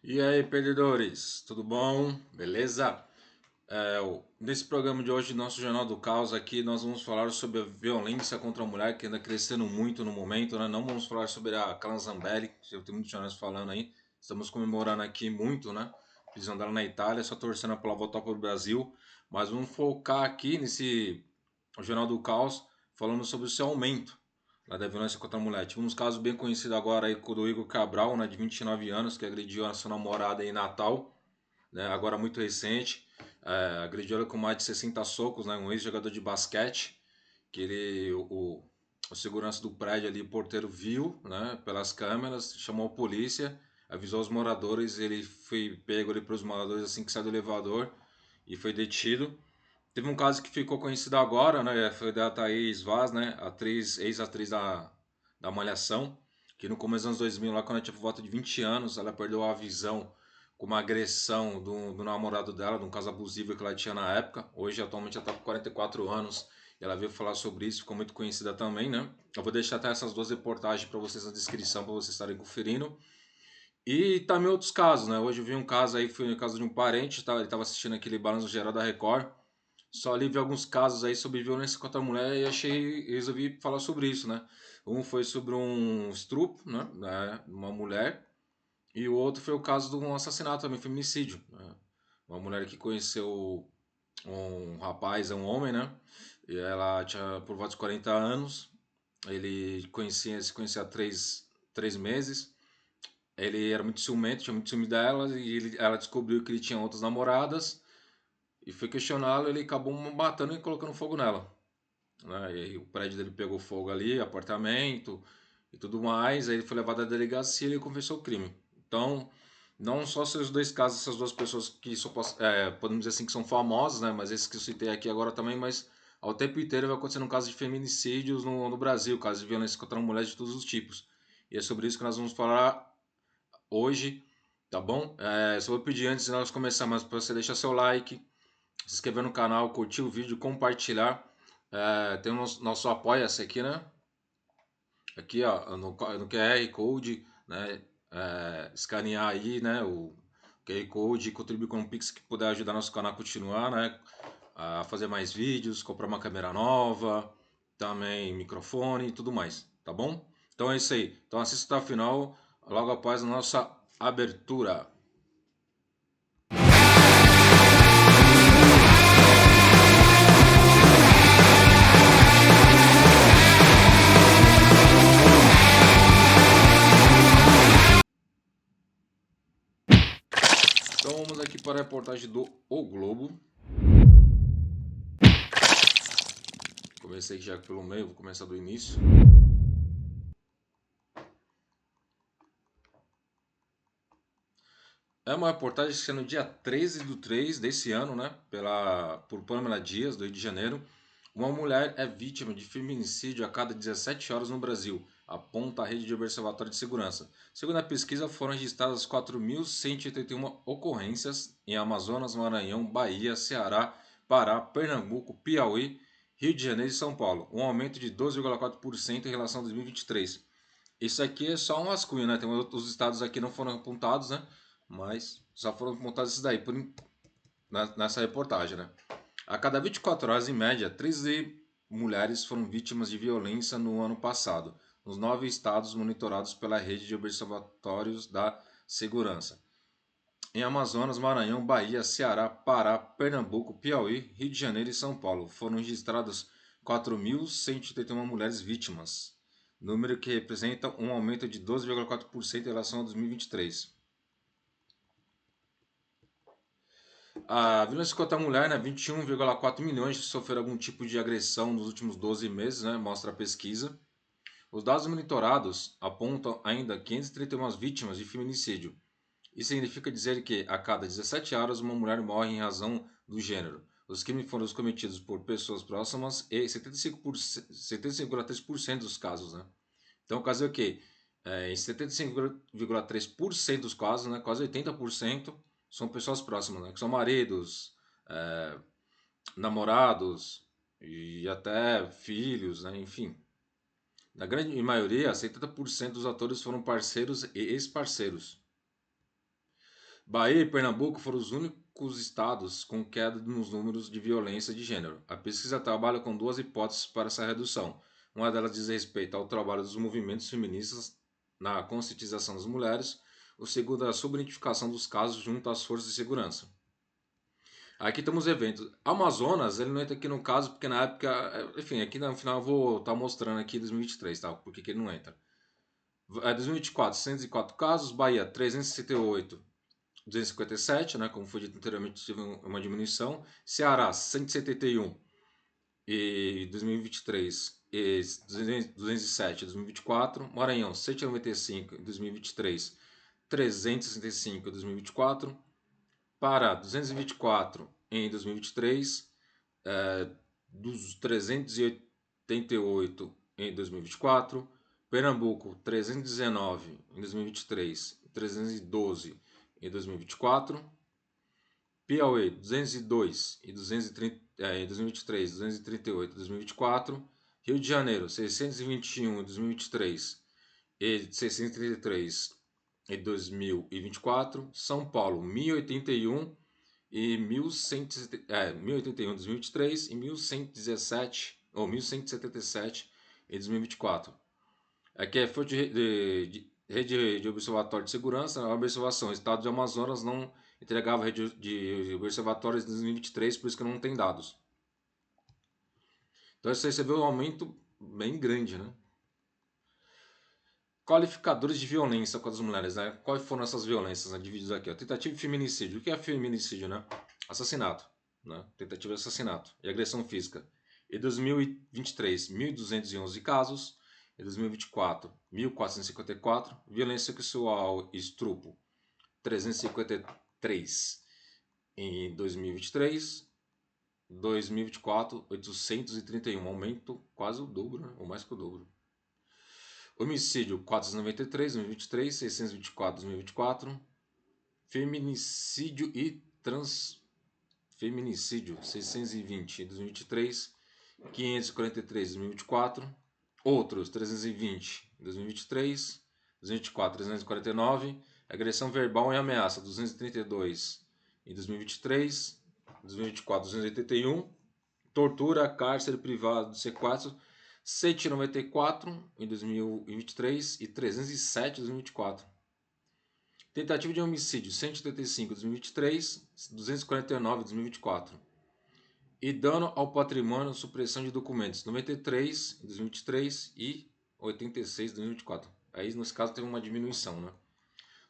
E aí, perdedores, tudo bom? Beleza? Nesse programa de hoje, nosso Jornal do Caos aqui, nós vamos falar sobre a violência contra a mulher, que anda crescendo muito no momento, né? Não vamos falar sobre a Clan Zambelli, que eu tenho muitos jornais falando aí. Estamos comemorando aqui muito, né? A prisão dela na Itália, só torcendo para ela voltar para o Brasil. Mas vamos focar aqui nesse Jornal do Caos, falando sobre o seu aumento lá da violência contra a mulher. Tivemos um caso bem conhecido agora aí com o do Igor Cabral, né, de 29 anos, que agrediu a sua namorada em Natal, né, agora muito recente. Agrediu ela com mais de 60 socos, né, um ex-jogador de basquete, que o segurança do prédio ali, o porteiro viu, né, pelas câmeras, chamou a polícia, avisou os moradores, ele foi pego ali para os moradores assim que saiu do elevador e foi detido. Teve um caso que ficou conhecido agora, né? Foi da Thaís Vaz, né? Atriz, ex-atriz da Malhação, que no começo dos anos 2000, lá quando ela tinha por volta de 20 anos, ela perdeu a visão com uma agressão do namorado dela, de um caso abusivo que ela tinha na época. Hoje, atualmente, ela está com 44 anos e ela veio falar sobre isso, ficou muito conhecida também, né? Eu vou deixar até essas duas reportagens para vocês na descrição, para vocês estarem conferindo. E também outros casos, né? Hoje eu vi um caso aí, foi no caso de um parente, tá? Ele estava assistindo aquele Balanço Geral da Record. Só ali vi alguns casos aí sobre violência contra a mulher e resolvi falar sobre isso, né? Um foi sobre um estupro, né, uma mulher, e o outro foi o caso de um assassinato também, feminicídio, né? Uma mulher que conheceu um rapaz, um homem, né? E ela tinha por volta de 40 anos. Se conhecia há três meses. Ele era muito ciumento, tinha muito ciúme dela, e ela descobriu que ele tinha outras namoradas e foi questioná-lo, ele acabou matando e colocando fogo nela, né? E aí o prédio dele pegou fogo ali, apartamento e tudo mais. Aí ele foi levado à delegacia e ele confessou o crime. Então, não só esses dois casos, essas duas pessoas que podemos dizer assim que são famosas, né? Mas esses que eu citei aqui agora também, mas ao tempo inteiro vai acontecendo um caso de feminicídios no Brasil, casos de violência contra mulheres de todos os tipos. E é sobre isso que nós vamos falar hoje, tá bom? Só vou pedir antes de nós começarmos para você deixar seu like, se inscrever no canal, curtir o vídeo, compartilhar. Tem o nosso apoia-se aqui, né? Aqui, ó, no QR Code, né? Escanear aí, né? O QR Code, contribuir com o Pix que puder ajudar nosso canal a continuar, né? A fazer mais vídeos, comprar uma câmera nova, também microfone e tudo mais, tá bom? Então é isso aí. Então assista até o final, logo após a nossa abertura. Então vamos aqui para a reportagem do O Globo. Comecei já pelo meio, vou começar do início. É uma reportagem que é no dia 13/3 desse ano, né? Por Pamela Dias, do Rio de Janeiro. Uma mulher é vítima de feminicídio a cada 17 horas no Brasil, aponta a rede de observatório de segurança. Segundo a pesquisa, foram registradas 4.181 ocorrências em Amazonas, Maranhão, Bahia, Ceará, Pará, Pernambuco, Piauí, Rio de Janeiro e São Paulo, um aumento de 12,4% em relação a 2023. Isso aqui é só um rascunho, né? Tem outros estados aqui que não foram apontados, né? Mas só foram apontados esses daí nessa reportagem, né? A cada 24 horas, em média, 13 mulheres foram vítimas de violência no ano passado, nos 9 estados monitorados pela rede de observatórios da segurança. Em Amazonas, Maranhão, Bahia, Ceará, Pará, Pernambuco, Piauí, Rio de Janeiro e São Paulo foram registradas 4.181 mulheres vítimas, número que representa um aumento de 12,4% em relação a 2023. A violência contra a mulher, né, 21,4 milhões sofreram algum tipo de agressão nos últimos 12 meses, né, mostra a pesquisa. Os dados monitorados apontam ainda 531 vítimas de feminicídio. Isso significa dizer que a cada 17 horas uma mulher morre em razão do gênero. Os crimes foram cometidos por pessoas próximas e 75,3% dos casos, né? Então, o caso é o quê? Em 75,3% dos casos, né, quase 80% são pessoas próximas, né, que são maridos, é, namorados e até filhos, né, enfim. Na grande maioria, 70% dos atores foram parceiros e ex-parceiros. Bahia e Pernambuco foram os únicos estados com queda nos números de violência de gênero. A pesquisa trabalha com duas hipóteses para essa redução. Uma delas diz respeito ao trabalho dos movimentos feministas na conscientização das mulheres, o segundo é a subnotificação dos casos junto às forças de segurança. Aqui temos eventos. Amazonas, ele não entra aqui no caso, porque na época. Enfim, aqui no final eu vou estar mostrando aqui 2023, tá? Por que ele não entra. 2024, 104 casos. Bahia, 368, 257, né? Como foi dito anteriormente, teve uma diminuição. Ceará, 171 e 2023 e 207 em 2024. Maranhão, 195 em 2023, 365 em 2024. Pará, 224 em 2023, dos 388 em 2024, Pernambuco 319 em 2023, 312 em 2024, Piauí 202 e 230, em 2023, 238 em 2024, Rio de Janeiro 621 em 2023 e 633 em 2024, São Paulo 1081 e 1081 em 2023 e 1117 ou 1177 em 2024. Aqui é fonte de rede de observatório de segurança. A observação: o estado de Amazonas não entregava rede de observatórios em 2023, por isso que não tem dados. Então isso aí você vê um aumento bem grande, né? Qualificadores de violência contra as mulheres, né? Quais foram essas violências, né? Divididos aqui, ó. Tentativa de feminicídio. O que é feminicídio, né? Assassinato, né? Tentativa de assassinato e agressão física. Em 2023, 1.211 casos. Em 2024, 1.454. Violência sexual e estupro, 353 em 2023. 2024, 831. Aumento quase o dobro, né? Ou mais que o dobro. Homicídio 493, 2023, 624, 2024. Feminicídio e transfeminicídio 620 em 2023, 543 em 2024. Outros 320 em 2023, 224, 349. Agressão verbal e ameaça 232 em 2023, 2024, 281. Tortura, cárcere privado, sequestro 194 em 2023 e 307 em 2024. Tentativa de homicídio 185 em 2023, 249 em 2024. E dano ao patrimônio, supressão de documentos 93 em 2023 e 86 em 2024. Aí nesse caso teve uma diminuição, né?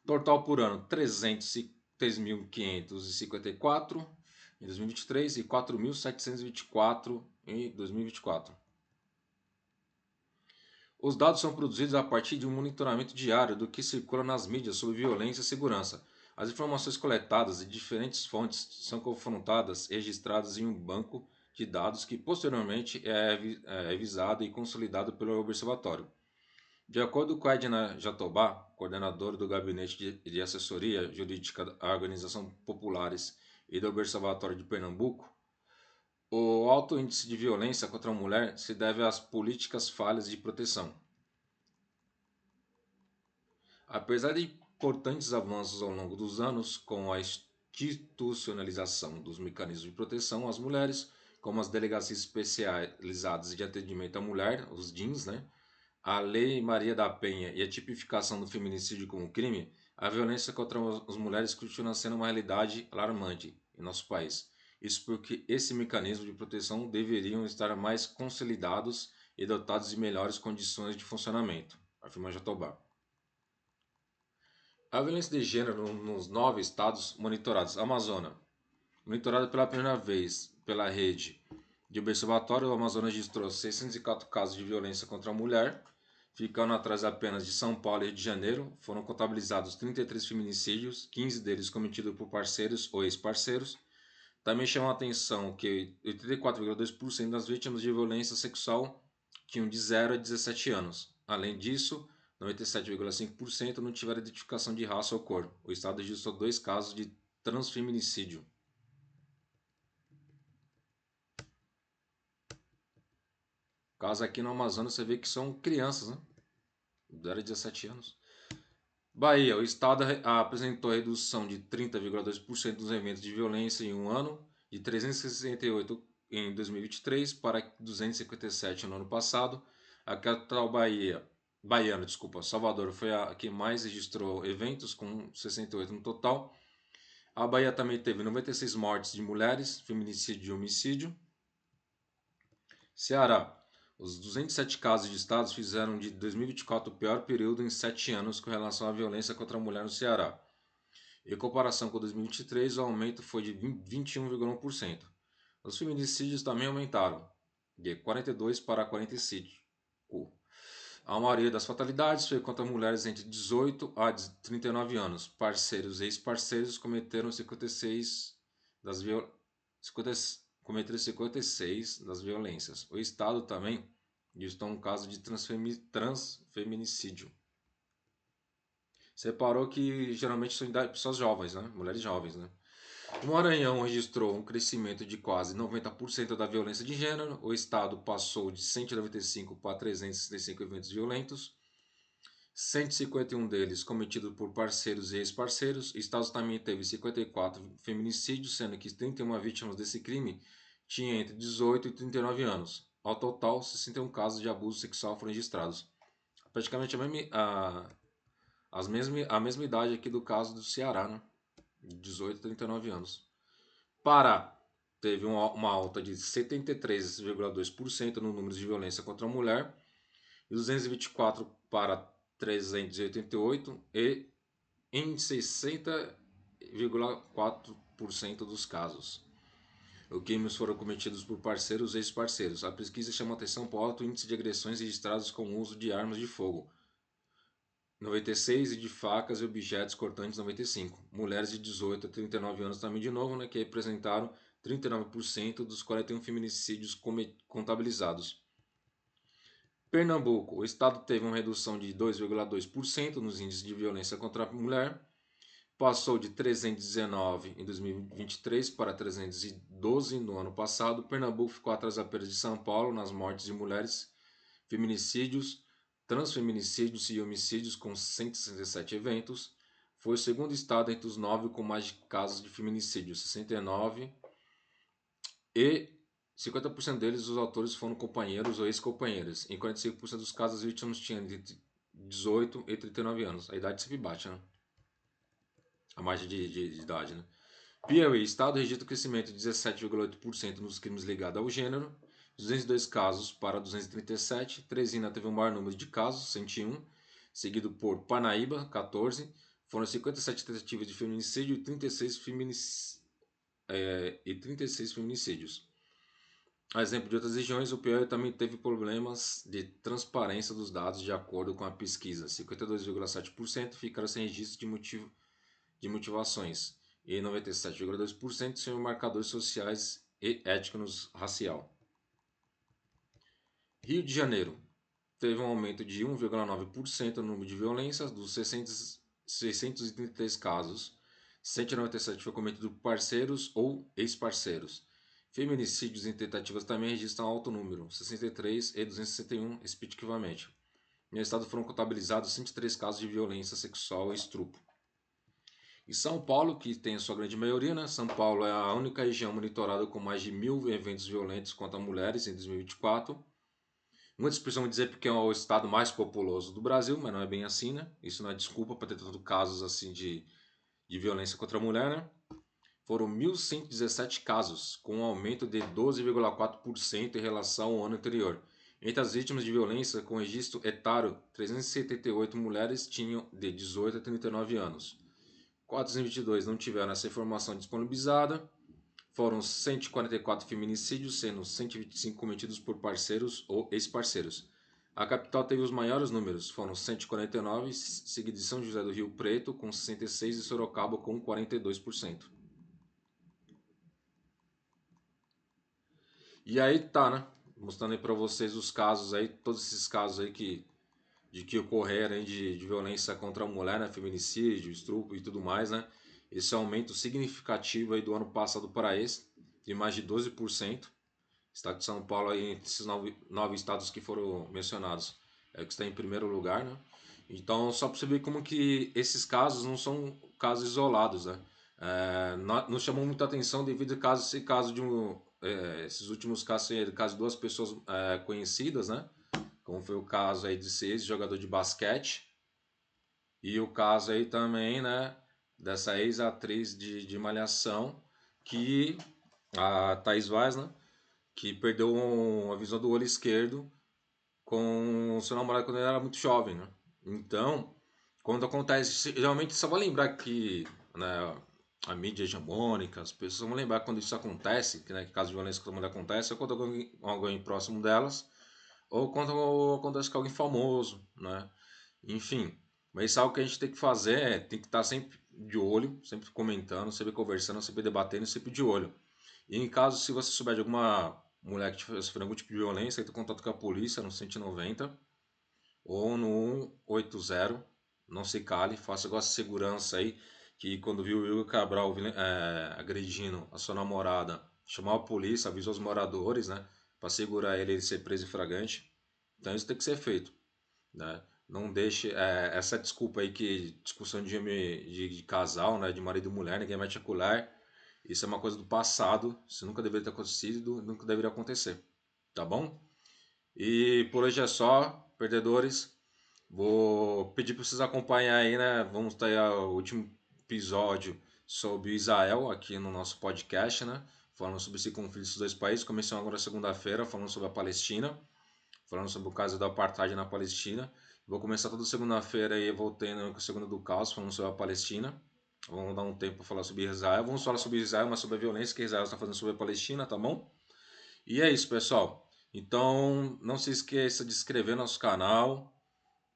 Total por ano 303.554 em 2023 e 4.724 em 2024. Os dados são produzidos a partir de um monitoramento diário do que circula nas mídias sobre violência e segurança. As informações coletadas de diferentes fontes são confrontadas e registradas em um banco de dados que posteriormente é revisado e consolidado pelo Observatório. De acordo com Edna Jatobá, coordenadora do Gabinete de Assessoria Jurídica da Organização Populares e do Observatório de Pernambuco, o alto índice de violência contra a mulher se deve às políticas falhas de proteção. Apesar de importantes avanços ao longo dos anos com a institucionalização dos mecanismos de proteção às mulheres, como as delegacias especializadas de atendimento à mulher, os DINs, né? A Lei Maria da Penha e a tipificação do feminicídio como crime, a violência contra as mulheres continua sendo uma realidade alarmante em nosso país. Isso porque esse mecanismo de proteção deveriam estar mais consolidados e dotados de melhores condições de funcionamento, afirma Jatobá. A violência de gênero nos 9 estados monitorados. Amazonas, monitorada pela primeira vez pela rede de observatório, o Amazonas registrou 604 casos de violência contra a mulher, ficando atrás apenas de São Paulo e Rio de Janeiro. Foram contabilizados 33 feminicídios, 15 deles cometidos por parceiros ou ex-parceiros. Também chama a atenção que 84,2% das vítimas de violência sexual tinham de 0 a 17 anos. Além disso, 97,5% não tiveram identificação de raça ou cor. O estado registrou 2 casos de transfeminicídio. Casos aqui no Amazonas você vê que são crianças, né? 0 a 17 anos. Bahia, o estado apresentou redução de 30,2% dos eventos de violência em um ano, de 368 em 2023 para 257 no ano passado. A capital baiana, Salvador, foi a que mais registrou eventos, com 68 no total. A Bahia também teve 96 mortes de mulheres, feminicídio e homicídio. Ceará. Os 207 casos de estados fizeram de 2024 o pior período em 7 anos com relação à violência contra a mulher no Ceará. Em comparação com 2023, o aumento foi de 21,1%. Os feminicídios também aumentaram, de 42 para 45. A maioria das fatalidades foi contra mulheres entre 18 a 39 anos. Parceiros e ex-parceiros cometeram 56 das cometeram 56 das violências. O Estado também registrou um caso de transfeminicídio. Separou que geralmente são pessoas jovens, né? Mulheres jovens, né? O Maranhão registrou um crescimento de quase 90% da violência de gênero. O estado passou de 195 para 365 eventos violentos, 151 deles cometidos por parceiros e ex-parceiros. O estado também teve 54 feminicídios, sendo que 31 vítimas desse crime tinham entre 18 e 39 anos. Ao total, 61 casos de abuso sexual foram registrados. Praticamente a mesma idade aqui do caso do Ceará, né? 18 a 39 anos. Pará teve uma alta de 73,2% no número de violência contra a mulher, de 224 para 388 e em 60,4% dos casos. Os crimes foram cometidos por parceiros e ex-parceiros. A pesquisa chama atenção para o alto índice de agressões registradas com o uso de armas de fogo, 96, e de facas e objetos cortantes, 95. Mulheres de 18 a 39 anos também de novo, né, que representaram 39% dos 41 feminicídios contabilizados. Pernambuco, o estado teve uma redução de 2,2% nos índices de violência contra a mulher, passou de 319 em 2023 para 312 no ano passado. Pernambuco ficou atrás apenas de São Paulo nas mortes de mulheres, feminicídios, transfeminicídios e homicídios, com 167 eventos. Foi o segundo estado entre os 9 com mais casos de feminicídio, 69, e 50% deles os autores foram companheiros ou ex-companheiras. Em 45% dos casos, as vítimas tinham de 18 e 39 anos. A idade sempre bate, né? A margem de idade, né? Piauí, estado registra crescimento de 17,8% nos crimes ligados ao gênero, 202 casos para 237. Teresina teve o maior número de casos, 101, seguido por Parnaíba, 14. Foram 57 tentativas de feminicídio e 36 feminicídios. A exemplo de outras regiões, o Piauí também teve problemas de transparência dos dados, de acordo com a pesquisa. 52,7% ficaram sem registro de motivações e 97,2% sem marcadores sociais e étnicos racial. Rio de Janeiro teve um aumento de 1,9% no número de violências. Dos 633 casos, 197 foi cometido por parceiros ou ex-parceiros. Feminicídios e tentativas também registram alto número, 63 e 261 respectivamente. No estado foram contabilizados 103 casos de violência sexual e estupro. E São Paulo, que tem a sua grande maioria, né? São Paulo é a única região monitorada com mais de 1.000 eventos violentos contra mulheres em 2024. Muitos precisam dizer porque é o estado mais populoso do Brasil, mas não é bem assim, né? Isso não é desculpa para ter tantos casos assim de violência contra a mulher, né? Foram 1.117 casos, com um aumento de 12,4% em relação ao ano anterior. Entre as vítimas de violência com registro etário, 378 mulheres tinham de 18 a 39 anos. 422 não tiveram essa informação disponibilizada. Foram 144 feminicídios, sendo 125 cometidos por parceiros ou ex-parceiros. A capital teve os maiores números, foram 149, seguido de São José do Rio Preto, com 66, e Sorocaba, com 42%. E aí tá, né? Mostrando aí para vocês os casos aí, todos esses casos aí que ocorreram aí de violência contra a mulher, né? Feminicídio, estupro e tudo mais, né? Esse aumento significativo aí do ano passado para esse, de mais de 12%. Estado de São Paulo aí, entre esses nove estados que foram mencionados, é que está em primeiro lugar, né? Então, só para você ver como que esses casos não são casos isolados, né? Nos chamou muita atenção devido a esse caso de esses últimos casos, caso de duas pessoas conhecidas, né? Como foi o caso aí de ser ex-jogador de basquete e o caso aí também, né? Dessa ex-atriz de Malhação, que a Thaís Vaz, né? Que perdeu a visão do olho esquerdo com o seu namorado quando ele era muito jovem, né? Então, quando acontece, geralmente só vou lembrar que, né, a mídia hegemônica, as pessoas vão lembrar quando isso acontece, que, né, que caso de violência contra a mulher acontece, ou quando alguém próximo delas, ou quando acontece com alguém famoso, né? Enfim, mas isso é algo que a gente tem que fazer, tem que estar sempre de olho, sempre comentando, sempre conversando, sempre debatendo, sempre de olho. E em caso, se você souber de alguma mulher que sofreu algum tipo de violência, entre em contato com a polícia no 190 ou no 180. Não se cale, faça igual a segurança aí, que quando viu o Igor Cabral agredindo a sua namorada, chamou a polícia, avisou os moradores, né, para segurar ele ser preso em flagrante. Então isso tem que ser feito, né? Não deixe essa desculpa aí que discussão de casal, né, de marido e mulher, ninguém mete a colher. Isso é uma coisa do passado, isso nunca deveria ter acontecido, nunca deveria acontecer, tá bom? E por hoje é só, perdedores. Vou pedir para vocês acompanharem aí, né? Vamos ter o último episódio sobre Israel aqui no nosso podcast, né? Falando sobre esse conflito dos dois países. Começamos agora segunda-feira, falando sobre a Palestina, falando sobre o caso da apartheid na Palestina. Vou começar toda segunda-feira aí, voltando com a segunda do caos, falando sobre a Palestina. Vamos dar um tempo para falar sobre Israel. Vamos falar sobre Israel, mas sobre a violência que Israel está fazendo sobre a Palestina, tá bom? E é isso, pessoal. Então, não se esqueça de se inscrever no nosso canal,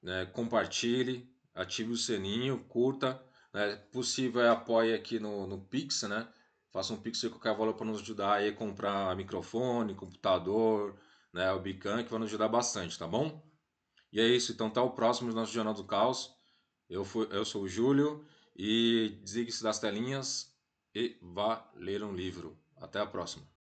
né? Compartilhe, ative o sininho, curta. Né? Possível, apoie aqui no Pix, né? Faça um Pix de qualquer valor para nos ajudar aí a comprar microfone, computador, né? O Bican, que vai nos ajudar bastante, tá bom? E é isso, então até o próximo do nosso Jornal do Caos. Eu sou o Júlio e desligue-se das telinhas e vá ler um livro. Até a próxima.